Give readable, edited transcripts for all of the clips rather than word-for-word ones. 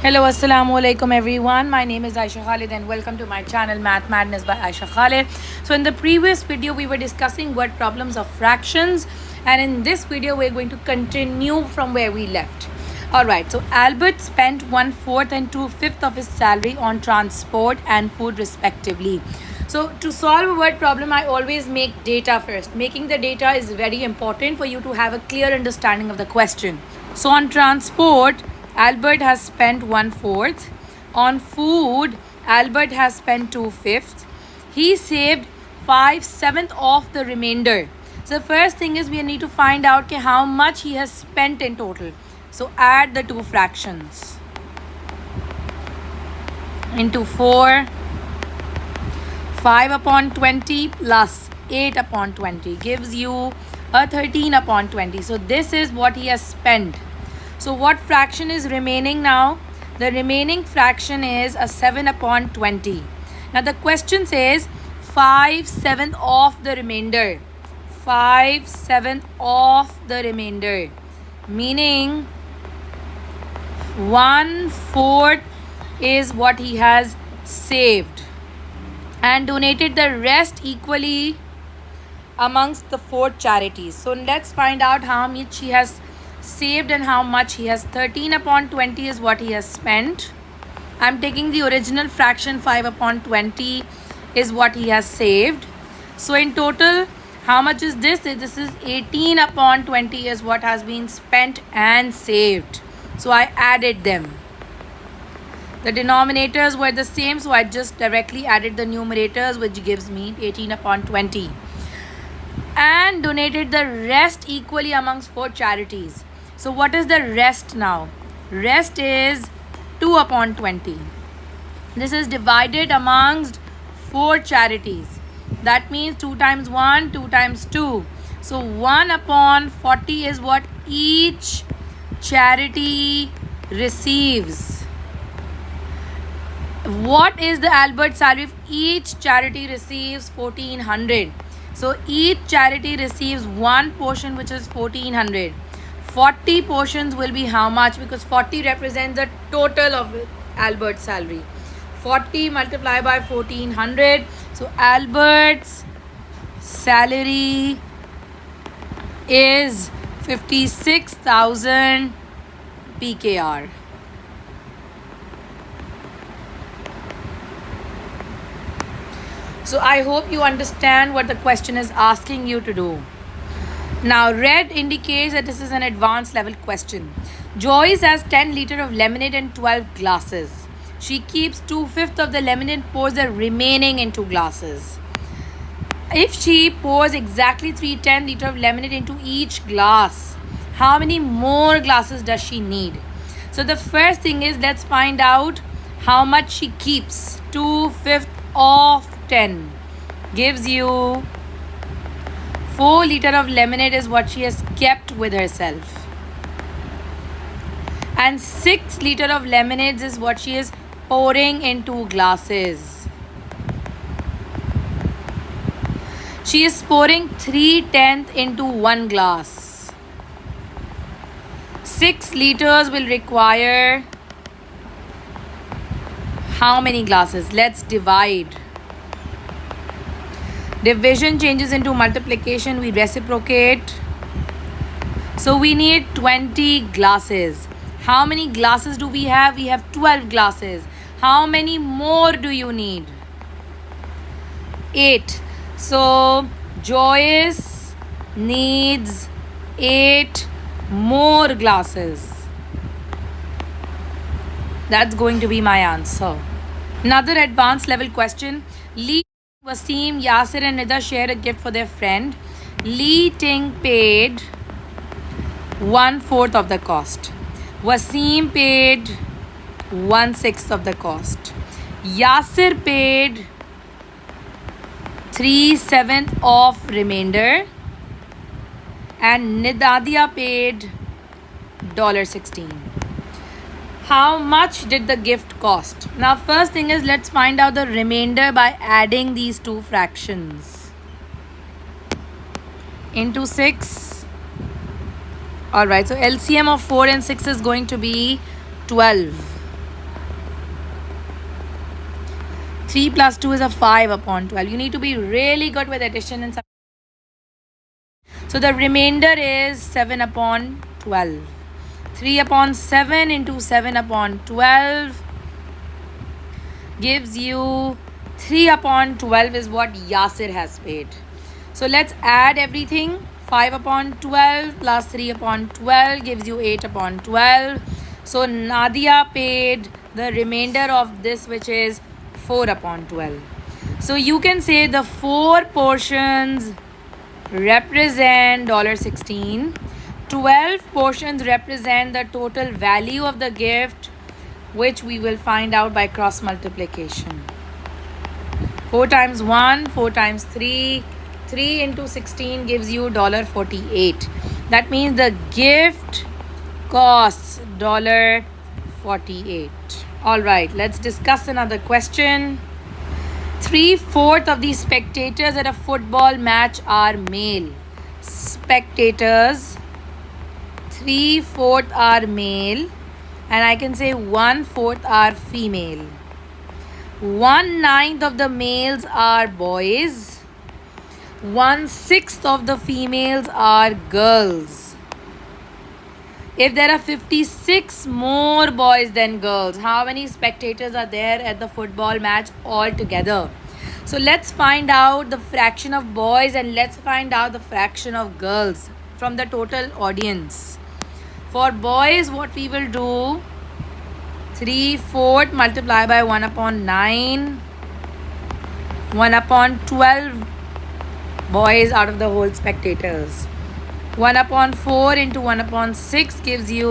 Hello, assalamu alaikum everyone. My name is Aisha Khalid and welcome to my channel Math Madness by Aisha Khalid. So in the previous video we were discussing word problems of fractions, and in this video we're going to continue from where we left. Alright, so Albert spent 1/4 and 2/5 of his salary on transport and food respectively. So to solve a word problem, I always make data first. Making the data is very important for you to have a clear understanding of the question. So on transport, Albert has spent 1/4. On food, Albert has spent 2/5. He saved 5/7 of the remainder. So the first thing is we need to find out how much he has spent in total. So add the two fractions. Into 4, 5/20 plus 8/20 gives you a 13/20. So this is what he has spent. So what fraction is remaining now? The remaining fraction is a 7/20. Now the question says 5/7 of the remainder. 5/7 of the remainder. Meaning 1/4 is what he has saved and donated the rest equally amongst the 4 charities. So let's find out how much he has saved and how much he has. 13/20 is what he has spent. I'm taking the original fraction. 5/20 is what he has saved. So in total, how much is this? This is 18/20 is what has been spent and saved. So I added them. The denominators were the same, so I just directly added the numerators, which gives me 18/20. And donated the rest equally amongst 4 charities. So what is the rest now? Rest is 2/20. This is divided amongst 4 charities. That means 2 times 1, 2 times 2. So 1/40 is what each charity receives. What is the Albert salary if each charity receives 1400? So each charity receives one portion, which is 1400. 40 portions will be how much? Because 40 represents the total of Albert's salary. 40 multiplied by 1400. So Albert's salary is 56,000 PKR. So I hope you understand what the question is asking you to do. Now red indicates that this is an advanced level question. Joyce has 10 liters of lemonade and 12 glasses. She keeps 2/5 of the lemonade and pours the remaining into glasses. If she pours exactly 310 liters of lemonade into each glass, how many more glasses does she need? So the first thing is, let's find out how much she keeps. 2/5 of 10 gives you 4 liters of lemonade is what she has kept with herself. And 6 liters of lemonade is what she is pouring into glasses. She is pouring 3/10 into one glass. 6 liters will require how many glasses? Let's divide. Division changes into multiplication. We reciprocate. So we need 20 glasses. How many glasses do we have? We have 12 glasses. How many more do you need? 8. So Joyce needs 8 more glasses. That's going to be my answer. Another advanced level question. Lee, Wasim, Yasir and Nida share a gift for their friend. Lee Ting paid 1/4 of the cost. Wasim paid 1/6 of the cost. Yasir paid 3/7 of remainder. And Nidadia paid $16. How much did the gift cost? Now first thing is, let's find out the remainder by adding these two fractions. Into 6. Alright, so LCM of 4 and 6 is going to be 12. 3 plus 2 is a 5 upon 12. You need to be really good with addition and subtraction. So the remainder is 7 upon 12. 3 upon 7 into 7 upon 12 gives you 3 upon 12 is what Yasir has paid. So let's add everything. 5 upon 12 plus 3 upon 12 gives you 8 upon 12. So Nadia paid the remainder of this, which is 4 upon 12. So you can say the 4 portions represent $16. 12 portions represent the total value of the gift, which we will find out by cross multiplication. 4 times 1, 4 times 3, 3 into 16 gives you $48. That means the gift costs $48. Alright, let's discuss another question. 3/4 of the spectators at a football match are male. Spectators, 3/4 are male, and I can say 1/4 are female. 1/9 of the males are boys. 1/6 of the females are girls. If there are 56 more boys than girls, how many spectators are there at the football match altogether? So let's find out the fraction of boys and let's find out the fraction of girls from the total audience. For boys, what we will do, 3/4 multiply by 1 upon 9, 1 upon 12 boys out of the whole spectators. 1 upon 4 into 1 upon 6 gives you,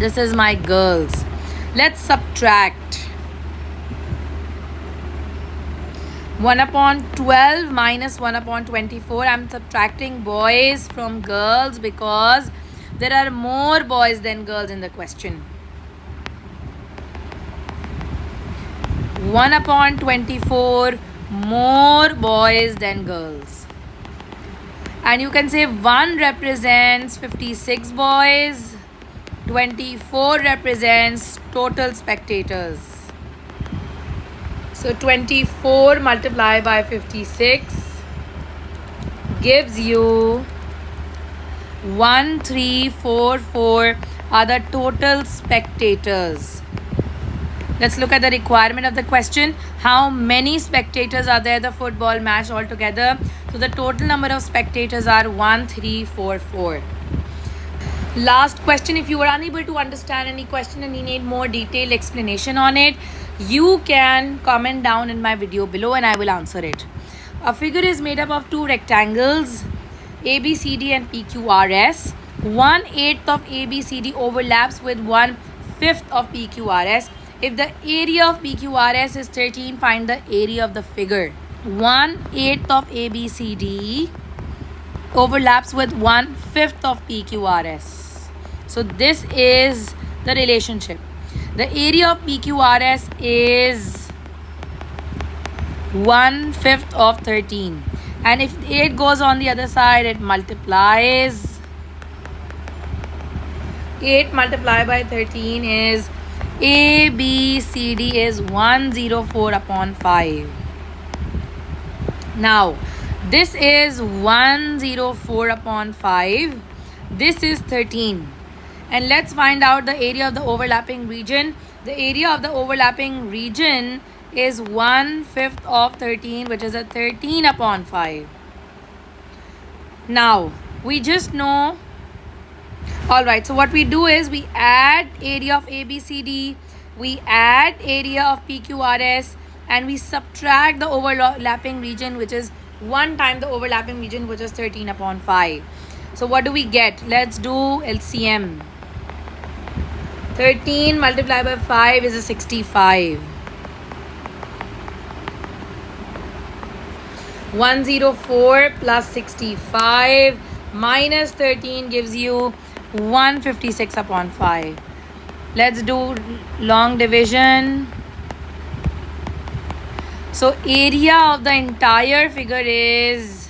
this is my girls. Let's subtract. 1 upon 12 minus 1 upon 24. I'm subtracting boys from girls because there are more boys than girls in the question. 1 upon 24, more boys than girls. And you can say 1 represents 56 boys, 24 represents total spectators. So 24 multiplied by 56 gives you 1344 are the total spectators. Let's look at the requirement of the question. How many spectators are there at the football match altogether? So the total number of spectators are 1344. Last question. If you are unable to understand any question and you need more detailed explanation on it, you can comment down in my video below and I will answer it. A figure is made up of 2 rectangles, ABCD and PQRS. 1/8 of ABCD overlaps with 1/5 of PQRS. If the area of PQRS is 13, find the area of the figure. 1/8 of ABCD overlaps with 1/5 of PQRS. So this is the relationship. The area of PQRS is 1/5 of 13. And if 8 goes on the other side, it multiplies. 8 multiplied by 13 is ABCD is 104 upon 5. Now, this is 104 upon 5. This is 13. And let's find out the area of the overlapping region. The area of the overlapping region is 1/5 of 13, which is a 13 upon 5. Now, we just know. Alright, so what we do is we add area of ABCD, we add area of PQRS, and we subtract the overlapping region, which is 1 time the overlapping region, which is 13 upon 5. So what do we get? Let's do LCM. 13 multiplied by 5 is a 65. 104 plus 65 minus 13 gives you 156 upon 5. Let's do long division. So area of the entire figure is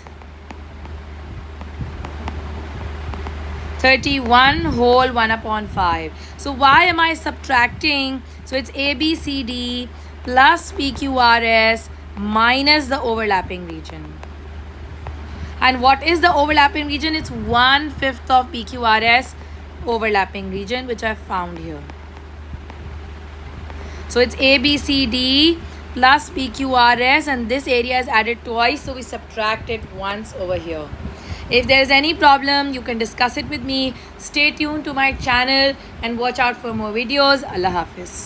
31 whole 1 upon 5. So why am I subtracting? So it's ABCD plus PQRS minus the overlapping region. And what is the overlapping region? It's 1/5 of PQRS overlapping region, which I found here. So it's ABCD plus PQRS, and this area is added twice, so we subtract it once over here. If there is any problem, you can discuss it with me. Stay tuned to my channel and watch out for more videos. Allah Hafiz.